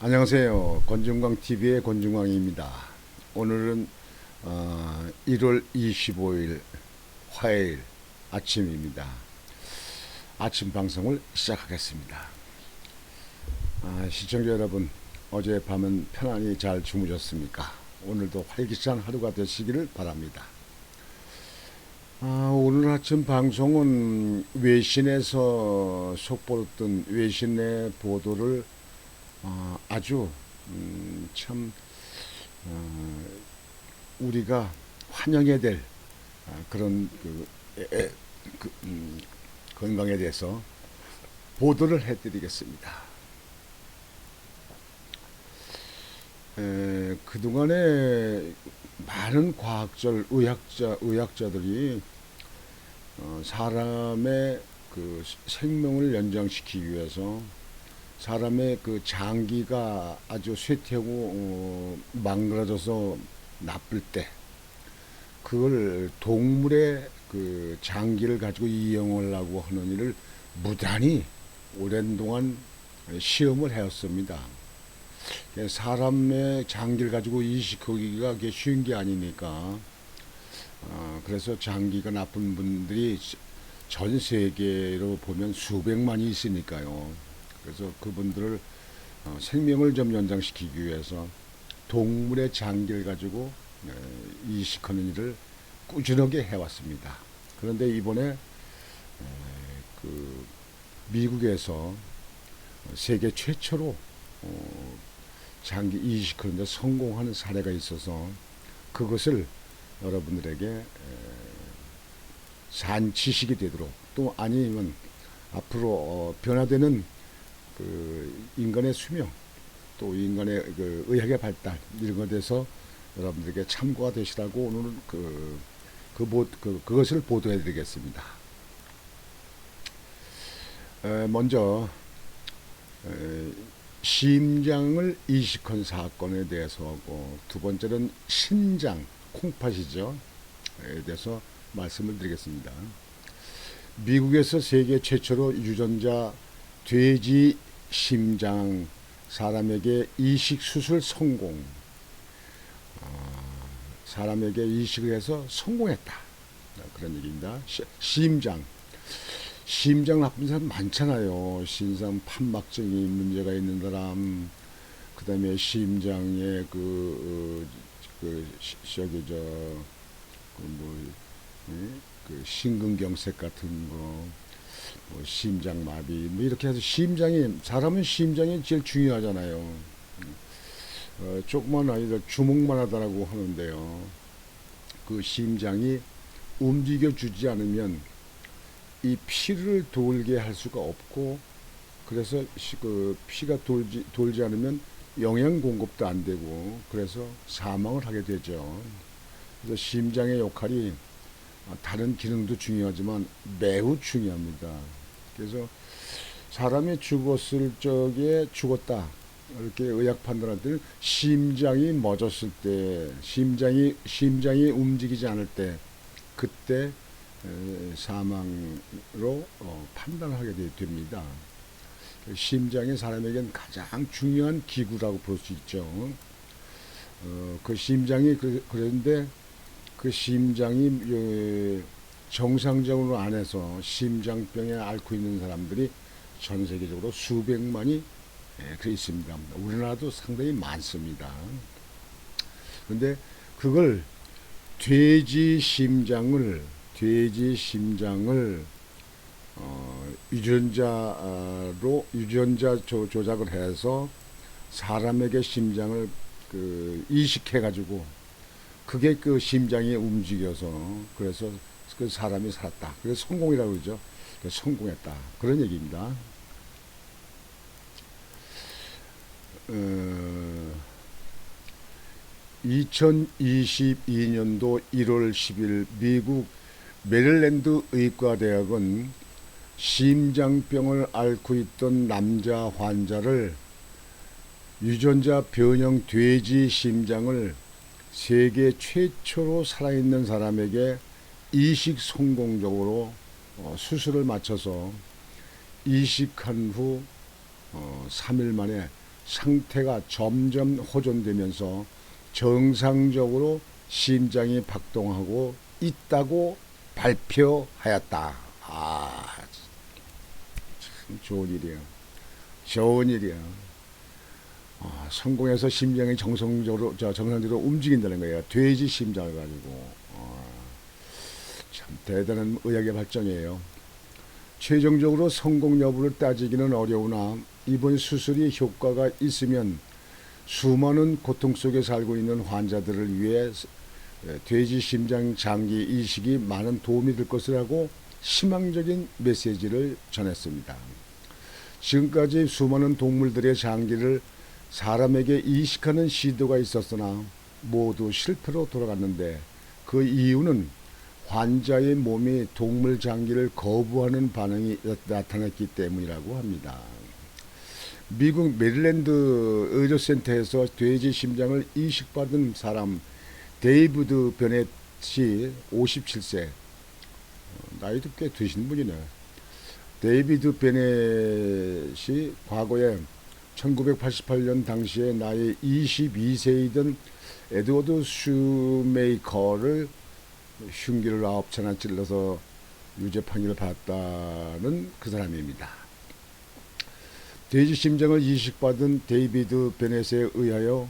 안녕하세요. 권중광TV의 권중광입니다. 오늘은 1월 25일 화요일 아침입니다. 아침 방송을 시작하겠습니다. 시청자 여러분, 어젯밤은 편안히 잘 주무셨습니까? 오늘도 활기찬 하루가 되시기를 바랍니다. 오늘 아침 방송은 외신에서 속보했던 외신의 보도를 아주 참 우리가 환영해야 될 그런 건강에 대해서 보도를 해드리겠습니다. 그동안에 많은 의학자들이 사람의 그 생명을 연장시키기 위해서 사람의 그 장기가 아주 쇠퇴하고 망가져서 나쁠 때 그걸 동물의 그 장기를 가지고 이용하려고 하는 일을 무단히 오랜 동안 시험을 해왔습니다. 사람의 장기를 가지고 이식하기가 쉬운 게 아니니까 그래서 장기가 나쁜 분들이 전 세계로 보면 수백만이 있으니까요. 그래서 그분들을 생명을 좀 연장시키기 위해서 동물의 장기를 가지고 이식하는 일을 꾸준하게 해왔습니다. 그런데 이번에 그 미국에서 세계 최초로 장기 이식하는 데 성공하는 사례가 있어서 그것을 여러분들에게 산지식이 되도록 또 아니면 앞으로 변화되는 그 인간의 수명 또 인간의 그 의학의 발달 이런 것에 대해서 여러분들에게 참고가 되시라고 오늘 그것을 보도해 드리겠습니다. 먼저 심장을 이식한 사건에 대해서 하고 두 번째는 신장 콩팥이죠. 에 대해서 말씀을 드리겠습니다. 미국에서 세계 최초로 유전자 돼지 심장 사람에게 이식 수술 성공. 사람에게 이식을 해서 성공했다. 그런 얘기입니다. 심장 나쁜 사람 많잖아요. 심장 판막증이 문제가 있는 사람, 그 다음에 심장에 심근경색 같은 거, 심장마비, 이렇게 해서 사람은 심장이 제일 중요하잖아요. 조그만 아이들 주먹만 하다라고 하는데요. 그 심장이 움직여주지 않으면 이 피를 돌게 할 수가 없고, 그래서 그 피가 돌지 않으면 영양 공급도 안 되고, 그래서 사망을 하게 되죠. 그래서 심장의 역할이 다른 기능도 중요하지만 매우 중요합니다. 그래서 사람이 죽었을 적에 죽었다 이렇게 의학 판단할 때는 심장이 멎었을 때, 심장이 움직이지 않을 때, 그때 사망으로 판단하게 됩니다. 심장이 사람에겐 가장 중요한 기구라고 볼 수 있죠. 그 심장이 그런데 그 심장이 정상적으로 안 해서 심장병에 앓고 있는 사람들이 전 세계적으로 수백만이 있습니다. 우리나라도 상당히 많습니다. 그런데 그걸 돼지 심장을 유전자 조작을 해서 사람에게 심장을 이식해 가지고 그게 그 심장이 움직여서 그래서 그 사람이 살았다. 그래서 성공이라고 그러죠. 성공했다. 그런 얘기입니다. 2022년도 1월 10일 미국 메릴랜드 의과대학은 심장병을 앓고 있던 남자 환자를 유전자 변형 돼지 심장을 세계 최초로 살아있는 사람에게 이식 성공적으로 수술을 마쳐서 이식한 후 3일 만에 상태가 점점 호전되면서 정상적으로 심장이 박동하고 있다고 발표하였다. 아, 참 좋은 일이야. 좋은 일이야. 성공해서 심장이 정상적으로 움직인다는 거예요. 돼지 심장을 가지고. 참 대단한 의학의 발전이에요. 최종적으로 성공 여부를 따지기는 어려우나 이번 수술이 효과가 있으면 수많은 고통 속에 살고 있는 환자들을 위해 돼지 심장 장기 이식이 많은 도움이 될 것이라고 희망적인 메시지를 전했습니다. 지금까지 수많은 동물들의 장기를 사람에게 이식하는 시도가 있었으나 모두 실패로 돌아갔는데 그 이유는 환자의 몸이 동물 장기를 거부하는 반응이 나타났기 때문이라고 합니다. 미국 메릴랜드 의료센터에서 돼지 심장을 이식받은 사람 데이비드 베넷이 57세, 나이도 꽤 드신 분이네. 데이비드 베넷이 과거에 1988년 당시에 나이 22세이던 에드워드 슈메이커를 흉기를 9차나 찔러서 유죄 판결을 받았다는 그 사람입니다. 돼지 심장을 이식받은 데이비드 베넷에 의하여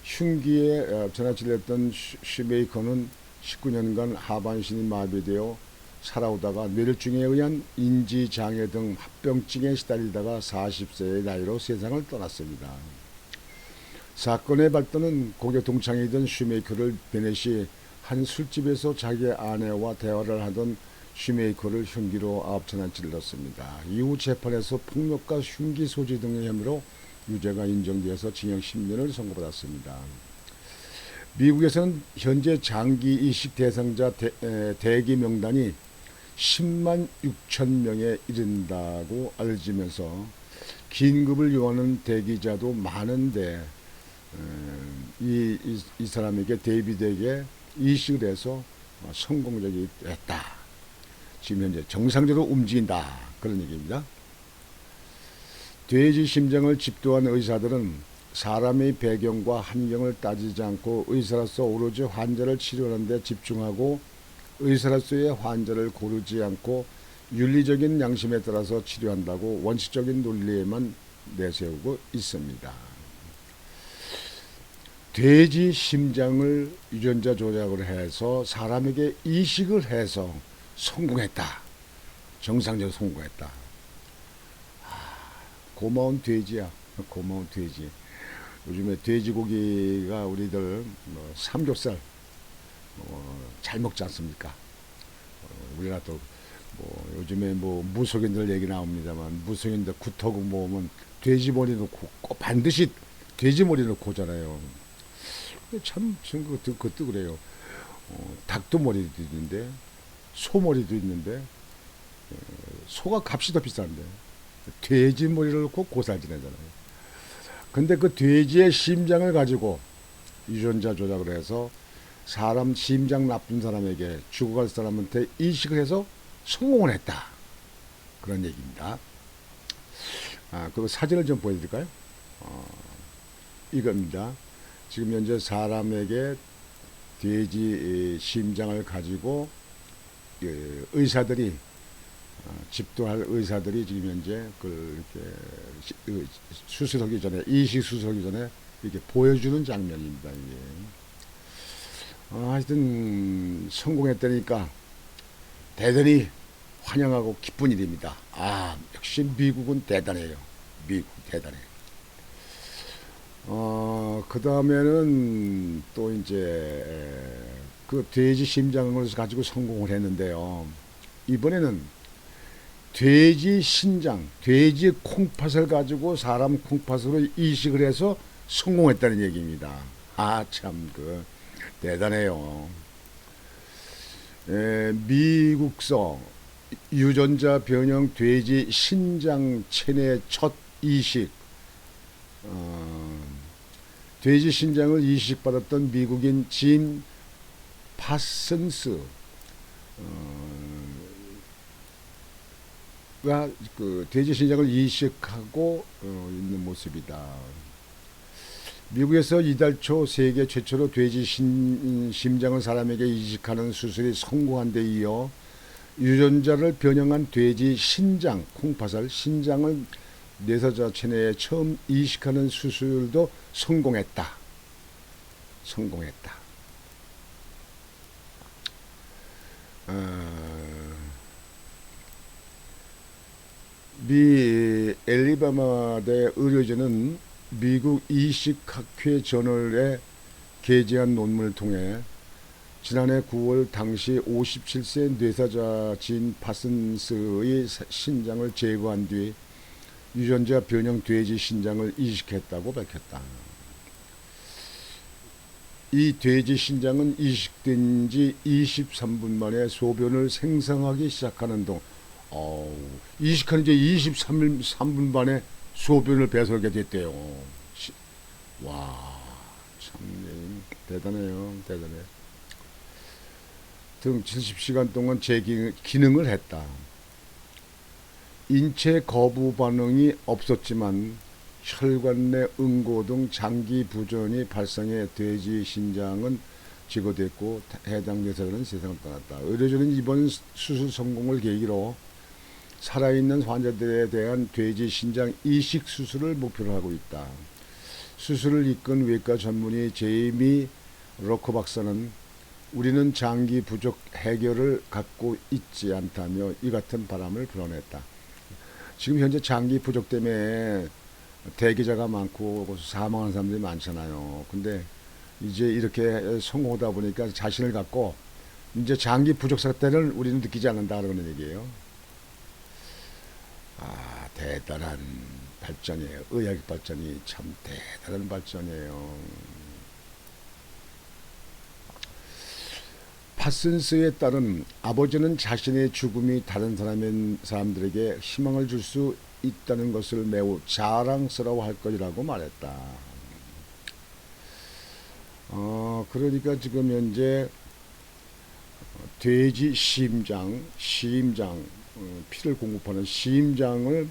흉기에 9차나 찔렸던 슈메이커는 19년간 하반신이 마비되어 살아오다가 뇌혈중에 의한 인지장애 등 합병증에 시달리다가 40세의 나이로 세상을 떠났습니다. 사건의 발단은 고개 동창이던 슈메이커를 베넷이 한 술집에서 자기 아내와 대화를 하던 슈메이커를 흉기로 9차나 찔렀습니다. 이후 재판에서 폭력과 흉기 소지 등의 혐의로 유죄가 인정되어서 징역 10년을 선고받았습니다. 미국에서는 현재 장기 이식 대상자 대기 명단이 10만 6천 명에 이른다고 알려지면서 긴급을 요하는 대기자도 많은데 이 사람에게 데이비드에게 이식을 해서 성공적이 됐다. 지금 현재 정상적으로 움직인다. 그런 얘기입니다. 돼지 심장을 집도한 의사들은 사람의 배경과 환경을 따지지 않고 의사로서 오로지 환자를 치료하는 데 집중하고 의사로서의 환자를 고르지 않고 윤리적인 양심에 따라서 치료한다고 원칙적인 논리에만 내세우고 있습니다. 돼지 심장을 유전자 조작을 해서 사람에게 이식을 해서 성공했다. 정상적으로 성공했다. 고마운 돼지야. 고마운 돼지. 요즘에 돼지고기가 우리들 삼겹살 잘 먹지 않습니까? 우리가 또 요즘에 무속인들 얘기 나옵니다만 무속인들 굿하고 모으면 돼지 머리 넣고 꼭 반드시 돼지 머리 넣고 오잖아요. 참 그것도 그래요. 닭도 머리도 있는데 소 머리도 있는데 소가 값이 더 비싼데 돼지 머리를 넣고 고살 지내잖아요. 근데 그 돼지의 심장을 가지고 유전자 조작을 해서 사람 심장 나쁜 사람에게 죽어갈 사람한테 이식을 해서 성공을 했다. 그런 얘기입니다. 그 사진을 좀 보여드릴까요? 이겁니다. 지금 현재 사람에게 돼지 심장을 가지고 의사들이 집도할 의사들이 지금 현재 이렇게 수술하기 전에 이식 수술하기 전에 이렇게 보여주는 장면입니다. 이게. 하여튼 성공했다니까 대단히 환영하고 기쁜 일입니다. 역시 미국은 대단해요. 미국 대단해. 그 다음에는 또 이제 그 돼지 심장을 가지고 성공을 했는데요. 이번에는 돼지 신장, 돼지 콩팥을 가지고 사람 콩팥으로 이식을 해서 성공했다는 얘기입니다. 참 대단해요. 미국서 유전자 변형 돼지 신장 체내 첫 이식. 돼지 신장을 이식받았던 미국인 짐 파슨스 가 그 돼지 신장을 이식하고 있는 모습이다. 미국에서 이달 초 세계 최초로 돼지 심장을 사람에게 이식하는 수술이 성공한 데 이어 유전자를 변형한 돼지 신장, 콩팥을 신장을 뇌사자 체내에 처음 이식하는 수술도 성공했다. 성공했다. 미 엘리바마대 의료진은 미국 이식학회 저널에 게재한 논문을 통해 지난해 9월 당시 57세 뇌사자 진 파슨스의 신장을 제거한 뒤 유전자 변형 돼지 신장을 이식했다고 밝혔다. 이 돼지 신장은 이식된 지 23분 만에 소변을 생성하기 시작하는 동 이식한 지 23분 만에 소변을 배설하게 됐대요. 와, 참 대단해요. 대단해. 등 70시간 동안 기능을 했다. 인체 거부 반응이 없었지만 혈관 내 응고 등 장기 부전이 발생해 돼지 신장은 제거됐고 해당 뇌사자는 세상을 떠났다. 의료진은 이번 수술 성공을 계기로 살아있는 환자들에 대한 돼지 신장 이식 수술을 목표로 하고 있다. 수술을 이끈 외과 전문의 제이미 로커 박사는 우리는 장기 부족 해결을 갖고 있지 않다며 이 같은 바람을 불어냈다. 지금 현재 장기 부족 때문에 대기자가 많고 사망하는 사람들이 많잖아요. 근데 이제 이렇게 성공하다 보니까 자신을 갖고 이제 장기 부족 사태를 우리는 느끼지 않는다는 얘기예요. 대단한 발전이에요. 의학 발전이 참 대단한 발전이에요. 파슨스에 따른 아버지는 자신의 죽음이 다른 사람들에게 희망을 줄 수 있다는 것을 매우 자랑스러워할 것이라고 말했다. 그러니까 지금 현재 돼지 심장, 피를 공급하는 심장을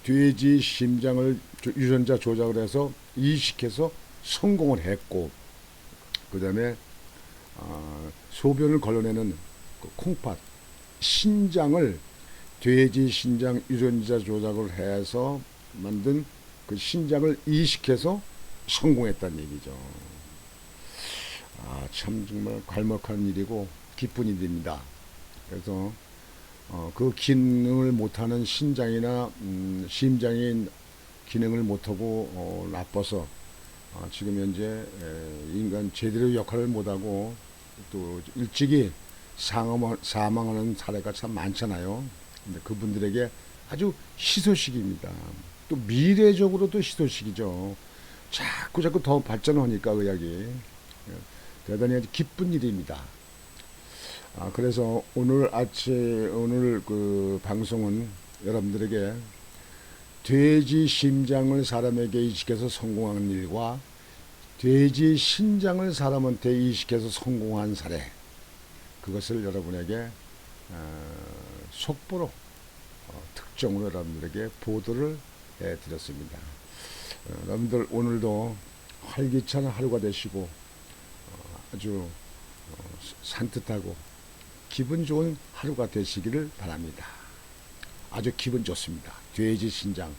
돼지 심장을 유전자 조작을 해서 이식해서 성공을 했고, 그 다음에 소변을 걸러내는 그 콩팥 신장을 돼지 신장 유전자 조작을 해서 만든 그 신장을 이식해서 성공했다는 얘기죠. 참 정말 괄목한 일이고 기쁜 일입니다. 그래서 그 기능을 못하는 신장이나 심장이 기능을 못하고 나빠서 지금 현재 인간 제대로 역할을 못하고 또 일찍이 사망하는 사례가 참 많잖아요. 근데 그분들에게 아주 희소식입니다. 또 미래적으로도 희소식이죠. 자꾸 더 발전하니까 의학이 대단히 아주 기쁜 일입니다. 그래서 오늘 그 방송은 여러분들에게 돼지 심장을 사람에게 이식해서 성공하는 일과 돼지 신장을 사람한테 이식해서 성공한 사례, 그것을 여러분에게 속보로 특정으로 여러분들에게 보도를 해드렸습니다. 여러분들 오늘도 활기찬 하루가 되시고 아주 산뜻하고 기분 좋은 하루가 되시기를 바랍니다. 아주 기분 좋습니다. 돼지 신장.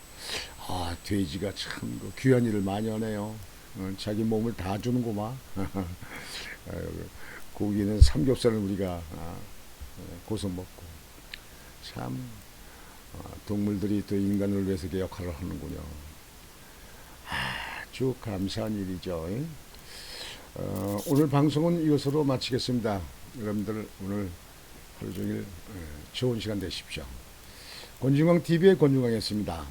돼지가 참 귀한 일을 많이 하네요. 자기 몸을 다 주는구만. 고기는 삼겹살은 우리가 고소 먹고 참 동물들이 또 인간을 위해서 역할을 하는군요. 아주 감사한 일이죠. 오늘 방송은 이것으로 마치겠습니다. 여러분들 오늘 하루 종일 좋은 시간 되십시오. 권중광TV의 권중광이었습니다.